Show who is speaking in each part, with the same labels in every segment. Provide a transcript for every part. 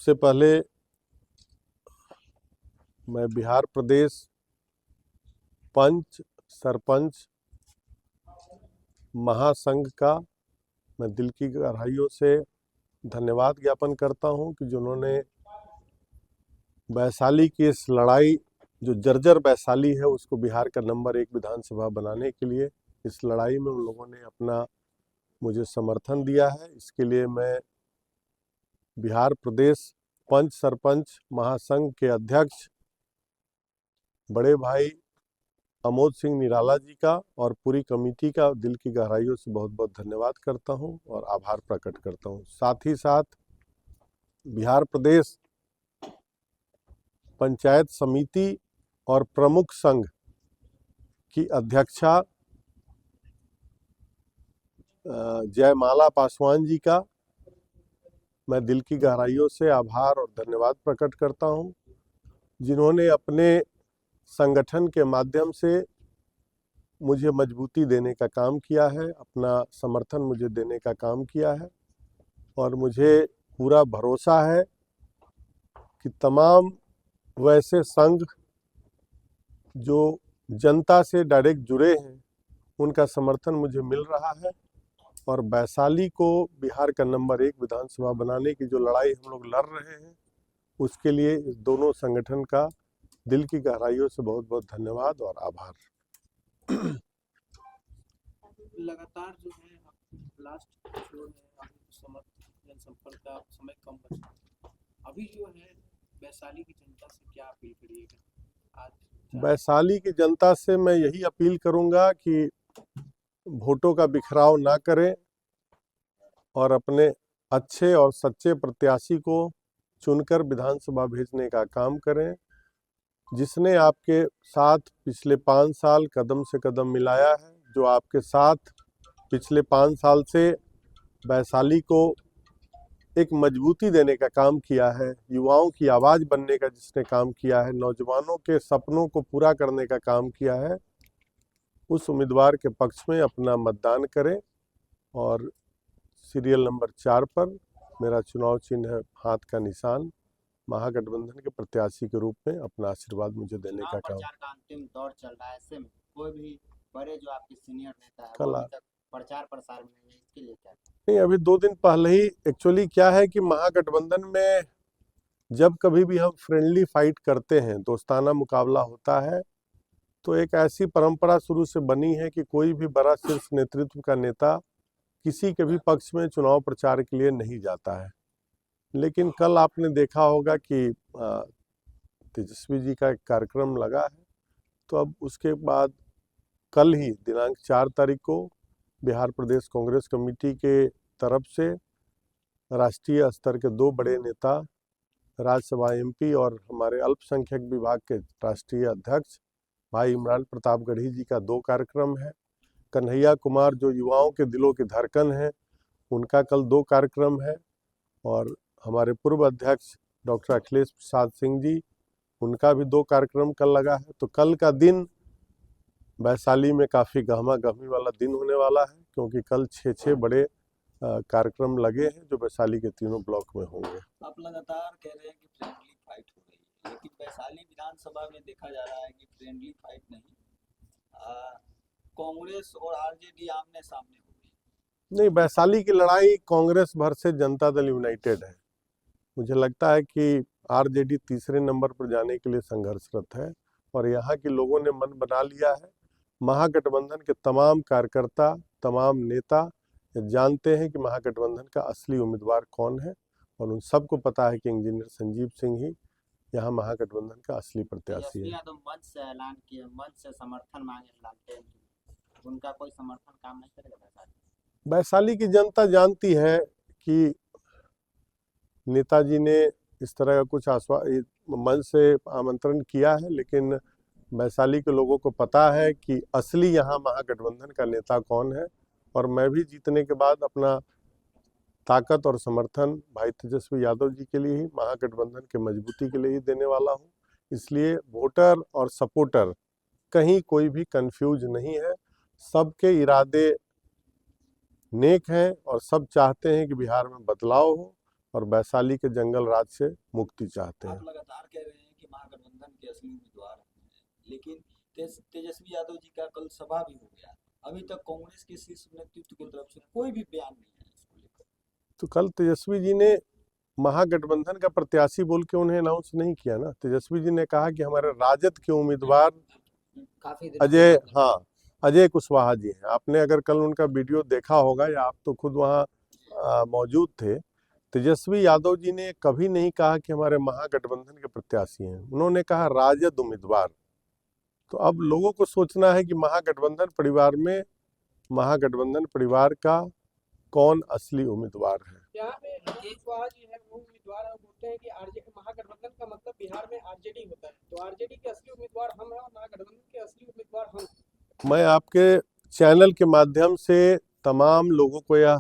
Speaker 1: सबसे पहले मैं बिहार प्रदेश पंच सरपंच महासंघ का मैं दिल की गहराइयों से धन्यवाद ज्ञापन करता हूं कि जिन्होंने वैशाली की इस लड़ाई, जो जर्जर वैशाली है, उसको बिहार का नंबर 1 विधानसभा बनाने के लिए इस लड़ाई में उन लोगों ने अपना मुझे समर्थन दिया है। इसके लिए मैं बिहार प्रदेश पंच सरपंच महासंघ के अध्यक्ष बड़े भाई अमोद सिंह निराला जी का और पूरी कमेटी का दिल की गहराइयों से बहुत बहुत धन्यवाद करता हूं और आभार प्रकट करता हूं। साथ ही साथ बिहार प्रदेश पंचायत समिति और प्रमुख संघ की अध्यक्षा जयमाला पासवान जी का मैं दिल की गहराइयों से आभार और धन्यवाद प्रकट करता हूं, जिन्होंने अपने संगठन के माध्यम से मुझे मजबूती देने का काम किया है, अपना समर्थन मुझे देने का काम किया है। और मुझे पूरा भरोसा है कि तमाम वैसे संघ जो जनता से डायरेक्ट जुड़े हैं, उनका समर्थन मुझे मिल रहा है और वैशाली को बिहार का नंबर 1 विधानसभा बनाने की जो लड़ाई हम लोग लड़ रहे हैं, उसके लिए इस दोनों संगठन का दिल की गहराइयों से बहुत बहुत धन्यवाद और आभार।
Speaker 2: लगातार जो है लास्ट जो है जनसंपर्क का समय कम बचा, अभी जो है वैशाली की जनता से क्या अपील करिएगा? आज
Speaker 1: वैशाली की जनता से मैं यही अपील करूंगा कि वोटों का बिखराव ना करें और अपने अच्छे और सच्चे प्रत्याशी को चुनकर विधानसभा भेजने का काम करें, जिसने आपके साथ पिछले 5 साल कदम से कदम मिलाया है, जो आपके साथ पिछले 5 साल से वैशाली को एक मजबूती देने का काम किया है, युवाओं की आवाज़ बनने का जिसने काम किया है, नौजवानों के सपनों को पूरा करने का काम किया है, उस उम्मीदवार के पक्ष में अपना मतदान करें। और सीरियल नंबर 4 पर मेरा चुनाव चिन्ह है हाथ का निशान, महागठबंधन के प्रत्याशी के रूप में अपना आशीर्वाद मुझे देने का काम।
Speaker 3: प्रचार का अंतिम दौर चल रहा है, ऐसे में कोई भी बड़े जो आपके सीनियर नेता है
Speaker 1: कल
Speaker 3: वो अभी तक प्रचार प्रसार में नहीं है, इसके लिए क्या?
Speaker 1: नहीं, अभी 2 दिन पहले ही एक्चुअली क्या है कि महागठबंधन में जब कभी भी हम फ्रेंडली फाइट करते हैं, दोस्ताना मुकाबला होता है, तो एक ऐसी परंपरा शुरू से बनी है कि कोई भी बड़ा शीर्ष नेतृत्व का नेता किसी के भी पक्ष में चुनाव प्रचार के लिए नहीं जाता है। लेकिन कल आपने देखा होगा कि तेजस्वी जी का एक कार्यक्रम लगा है, तो अब उसके बाद कल ही दिनांक 4 तारीख को बिहार प्रदेश कांग्रेस कमेटी के तरफ से राष्ट्रीय स्तर के 2 बड़े नेता, राज्यसभा एमपी और हमारे अल्पसंख्यक विभाग के राष्ट्रीय अध्यक्ष भाई इमरान प्रतापगढ़ी जी का 2 कार्यक्रम है। कन्हैया कुमार जो युवाओं के दिलों की धड़कन है, उनका कल 2 कार्यक्रम है। और हमारे पूर्व अध्यक्ष डॉक्टर अखिलेश प्रसाद सिंह जी, उनका भी 2 कार्यक्रम कल लगा है। तो कल का दिन वैशाली में काफ़ी गहमा गहमी वाला दिन होने वाला है, क्योंकि कल 6 बड़े कार्यक्रम लगे हैं जो वैशाली के तीनों ब्लॉक में होंगे।
Speaker 2: आप लगातार कह रहे हैं कि फ्रेंडली फाइट हो रही है, लेकिन वैशाली विधानसभा में देखा जा रहा है कि फ्रेंडली फाइट नहीं, कांग्रेस और आरजेडी आमने सामने हो गई।
Speaker 1: नहीं, वैशाली की लड़ाई कांग्रेस वर्सेस जनता दल यूनाइटेड है। मुझे लगता है कि आरजेडी तीसरे नंबर पर जाने के लिए संघर्षरत है और यहाँ के लोगों ने मन बना लिया है। महागठबंधन के तमाम कार्यकर्ता, तमाम नेता जानते हैं कि महागठबंधन का असली उम्मीदवार कौन है और उन सबको पता है कि इंजीनियर संजीव सिंह ही यहाँ महागठबंधन का असली प्रत्याशी है।
Speaker 3: तो मंच से ऐलान किए, मंच से समर्थन मांगे लालटेन, उनका कोई समर्थन काम नहीं करेगा?
Speaker 1: वैशाली की जनता जानती है कि नेताजी ने इस तरह का कुछ मंच से आमंत्रण किया है, लेकिन वैशाली के लोगों को पता है कि असली यहाँ महागठबंधन का नेता कौन है। और मैं भी जीतने के बाद अपना ताकत और समर्थन भाई तेजस्वी यादव जी के लिए ही, महागठबंधन के मजबूती के लिए ही देने वाला हूँ। इसलिए वोटर और सपोर्टर कहीं कोई भी कंफ्यूज नहीं है, सबके इरादे नेक हैं और सब चाहते हैं कि बिहार में बदलाव हो और वैशाली के जंगल राज से मुक्ति चाहते हैं।
Speaker 4: आप लगातार कह रहे हैं कि महागठबंधन के असली उम्मीदवार हैं, लेकिन तेजस्वी यादव जी का कल सभा भी हो गया, अभी तक कांग्रेस के शीर्ष नेतृत्व की तरफ से कोई भी बयान नहीं है इसको लेकर।
Speaker 1: तो कल तेजस्वी जी ने महागठबंधन का प्रत्याशी बोल के उन्हें अनाउंस नहीं किया ना। तेजस्वी जी ने कहा कि हमारे राजद के उम्मीदवार
Speaker 3: काफी
Speaker 1: अजय अजय कुशवाहा जी हैं। आपने अगर कल उनका वीडियो देखा होगा या आप तो खुद वहाँ मौजूद थे। तेजस्वी यादव जी ने कभी नहीं कहा कि हमारे महागठबंधन के प्रत्याशी हैं, उन्होंने कहा राजद उम्मीदवार। तो अब लोगों को सोचना है कि महागठबंधन परिवार का कौन असली उम्मीदवार है।
Speaker 2: यहाँ पे कुशवाहा जी है वो उम्मीदवार है, बोलते हैं कि आरजेडी महागठबंधन का मतलब बिहार में आरजेडी होता है, तो आरजेडी के असली उम्मीदवार हम हैं और महागठबंधन के असली उम्मीदवार हम।
Speaker 1: मैं आपके चैनल के माध्यम से तमाम लोगों को यह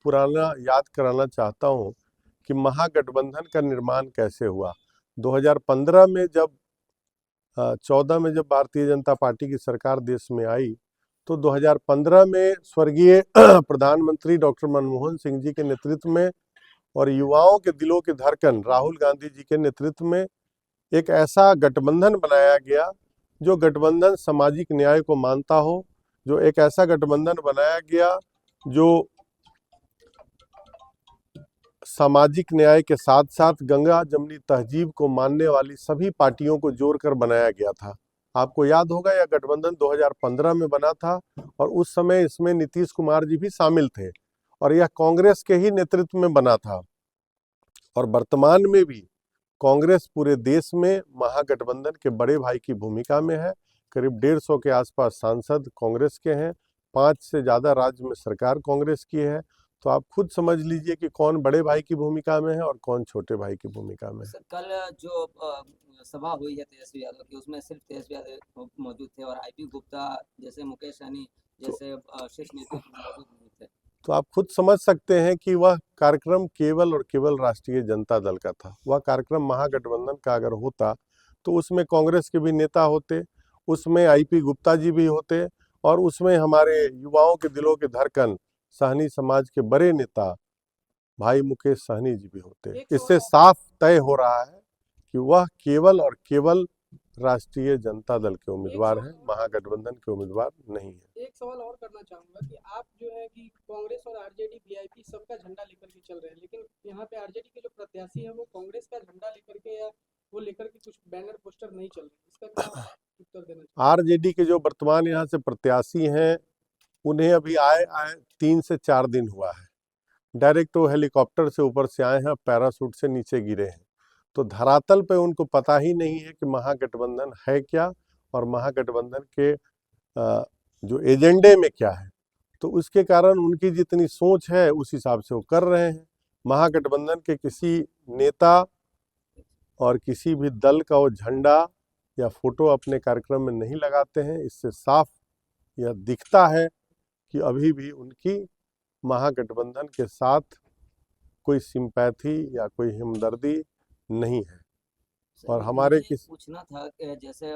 Speaker 1: पुराना याद कराना चाहता हूं कि महागठबंधन का निर्माण कैसे हुआ। 2015 में जब 14 में जब भारतीय जनता पार्टी की सरकार देश में आई, तो 2015 में स्वर्गीय प्रधानमंत्री डॉक्टर मनमोहन सिंह जी के नेतृत्व में और युवाओं के दिलों के धड़कन राहुल गांधी जी के नेतृत्व में एक ऐसा गठबंधन बनाया गया जो गठबंधन सामाजिक न्याय को मानता हो, जो एक ऐसा गठबंधन बनाया गया जो सामाजिक न्याय के साथ साथ गंगा जमनी तहजीब को मानने वाली सभी पार्टियों को जोड़कर बनाया गया था। आपको याद होगा यह गठबंधन 2015 में बना था और उस समय इसमें नीतीश कुमार जी भी शामिल थे और यह कांग्रेस के ही नेतृत्व में बना था। और वर्तमान में भी कांग्रेस पूरे देश में महागठबंधन के बड़े भाई की भूमिका में है। करीब 150 के आसपास सांसद कांग्रेस के हैं, 5 से ज़्यादा राज्य में सरकार कांग्रेस की है। तो आप खुद समझ लीजिए कि कौन बड़े भाई की भूमिका में है और कौन छोटे भाई की भूमिका में है।
Speaker 3: सर कल जो सभा हुई है तेजस्वी यादव की, उसमें सिर्फ तेजस्वी यादव मौजूद थे और आईपी गुप्ता जैसे मुकेश सहनी जैसे शीर्ष नेतृत्व मौजूद नहीं थे।
Speaker 1: तो आप खुद समझ सकते हैं कि वह कार्यक्रम केवल और केवल राष्ट्रीय जनता दल का था। वह कार्यक्रम महागठबंधन का अगर होता तो उसमें कांग्रेस के भी नेता होते, उसमें आईपी गुप्ता जी भी होते और उसमें हमारे युवाओं के दिलों के धड़कन सहनी समाज के बड़े नेता भाई मुकेश सहनी जी भी होते। इससे साफ तय हो रहा है कि वह केवल और केवल राष्ट्रीय जनता दल के उम्मीदवार हैं, महागठबंधन के उम्मीदवार नहीं है।
Speaker 2: एक सवाल और करना चाहूंगा कि आप जो है कि कांग्रेस और आरजेडी वीआईपी सबका झंडा लेकर के चल रहे हैं, लेकिन यहाँ पे आरजेडी के जो प्रत्याशी है वो कांग्रेस का झंडा लेकर के या वो लेकर के कुछ बैनर पोस्टर नहीं चल रहे, इसका क्या उत्तर देना चाहिए?
Speaker 1: आरजेडी के जो वर्तमान यहाँ से प्रत्याशी हैं उन्हें अभी आए 3 से 4 दिन हुआ है। डायरेक्ट वो हेलीकॉप्टर से ऊपर से आए हैं, पैराशूट से नीचे गिरे हैं। तो धरातल पे उनको पता ही नहीं है कि महागठबंधन है क्या और महागठबंधन के जो एजेंडे में क्या है। तो उसके कारण उनकी जितनी सोच है उस हिसाब से वो कर रहे हैं। महागठबंधन के किसी नेता और किसी भी दल का वो झंडा या फोटो अपने कार्यक्रम में नहीं लगाते हैं। इससे साफ यह दिखता है कि अभी भी उनकी महागठबंधन के साथ कोई सिंपैथी या कोई हमदर्दी नहीं है। और हमारे किस
Speaker 3: पूछना था कि जैसे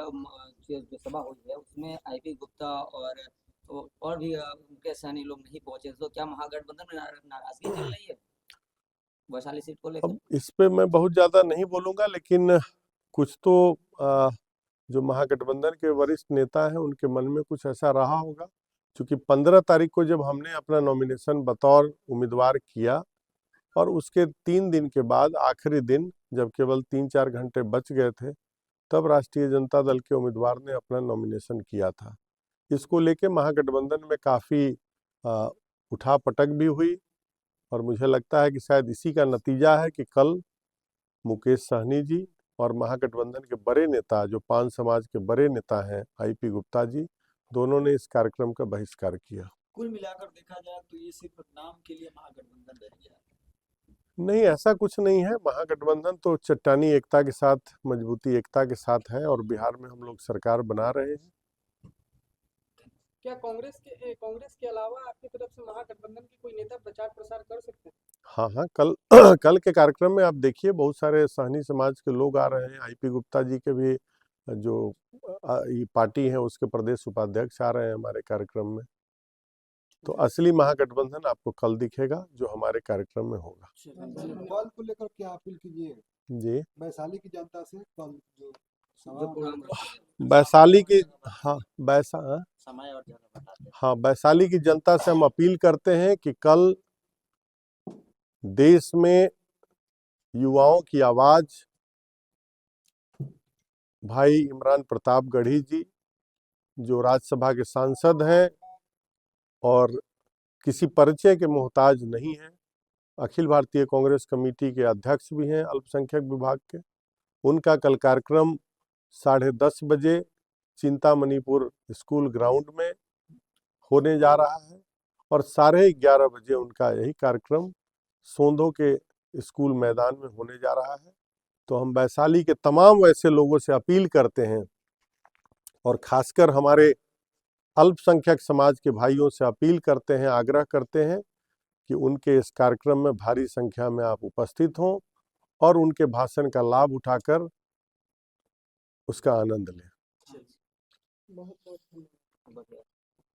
Speaker 3: जो सभा हुई है उसमें आईपी गुप्ता और भी मुकेश सहनी लोग नहीं पहुंचे, तो क्या महागठबंधन में नाराजगी चल रही है वैशाली सीट को लेकर?
Speaker 1: अब इस पे मैं बहुत ज़्यादा नहीं बोलूँगा, लेकिन कुछ तो जो महागठबंधन के वरिष्ठ नेता हैं उनके मन में कुछ ऐसा रहा होगा। क्योंकि 15 तारीख को जब हमने अपना नॉमिनेशन बतौर उम्मीदवार किया और उसके 3 दिन के बाद आखिरी दिन जब केवल 3-4 घंटे बच गए थे, तब राष्ट्रीय जनता दल के उम्मीदवार ने अपना नॉमिनेशन किया था। इसको लेके महागठबंधन में काफ़ी उठापटक भी हुई और मुझे लगता है कि शायद इसी का नतीजा है कि कल मुकेश सहनी जी और महागठबंधन के बड़े नेता जो पान समाज के बड़े नेता हैं आईपी गुप्ता जी, दोनों ने इस कार्यक्रम का बहिष्कार किया।
Speaker 4: कुल मिलाकर देखा जाए तो ये सिर्फ नाम के लिए महागठबंधन रह गया।
Speaker 1: नहीं, ऐसा कुछ नहीं है। महागठबंधन तो चट्टानी एकता के साथ, मजबूती एकता के साथ है और बिहार में हम लोग सरकार बना रहे हैं।
Speaker 2: क्या कांग्रेस के अलावा आपकी तरफ से महागठबंधन की कोई नेता प्रचार प्रसार कर सकते हैं?
Speaker 1: हाँ, कल के कार्यक्रम में आप देखिए बहुत सारे सहनी समाज के लोग आ रहे हैं। आईपी गुप्ता जी के भी जो ये पार्टी है उसके प्रदेश उपाध्यक्ष आ रहे हैं हमारे कार्यक्रम में। तो असली महागठबंधन आपको कल दिखेगा, जो हमारे कार्यक्रम में होगा।
Speaker 5: कल को लेकर क्या अपील कीजिए
Speaker 1: जी,
Speaker 5: वैशाली की जनता से? कल जो
Speaker 3: जो
Speaker 5: सभा
Speaker 3: प्रोग्राम
Speaker 1: वैशाली की, हाँ हाँ,
Speaker 3: समय और जगह बता दें।
Speaker 1: हाँ, वैशाली की जनता से हम अपील करते हैं कि कल देश में युवाओं की आवाज भाई इमरान प्रताप गढ़ी जी, जो राज्यसभा के सांसद हैं और किसी परिचय के मोहताज नहीं हैं, अखिल भारतीय कांग्रेस कमेटी के अध्यक्ष भी हैं अल्पसंख्यक विभाग के, उनका कल कार्यक्रम 10:30 बजे चिंतामणिपुर स्कूल ग्राउंड में होने जा रहा है और 11:30 बजे उनका यही कार्यक्रम सोंधो के स्कूल मैदान में होने जा रहा है। तो हम वैशाली के तमाम वैसे लोगों से अपील करते हैं और खासकर हमारे अल्पसंख्यक समाज के भाइयों से अपील करते हैं, आग्रह करते हैं कि उनके इस कार्यक्रम में भारी संख्या में आप उपस्थित हों और उनके भाषण का लाभ उठाकर उसका आनंद लें।
Speaker 5: बहुत बहुत
Speaker 3: बढ़िया।